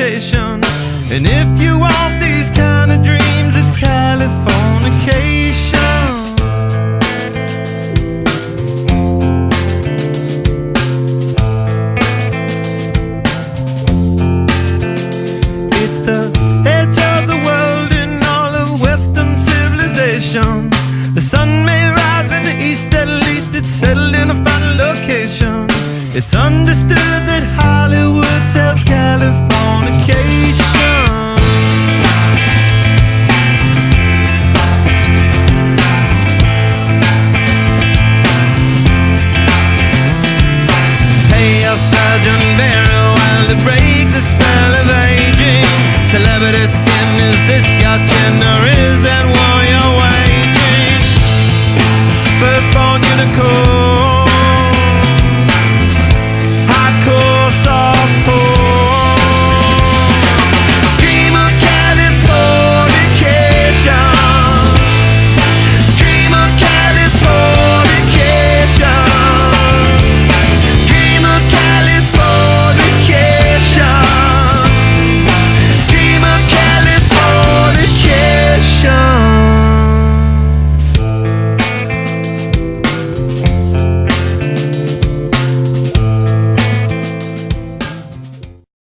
temptation. And if you want these kind of dreams, it's Californication. It's the edge of the world in all of Western civilization. The sun may rise in the east, at least it's settled in a final location. It's understood that Hollywood sells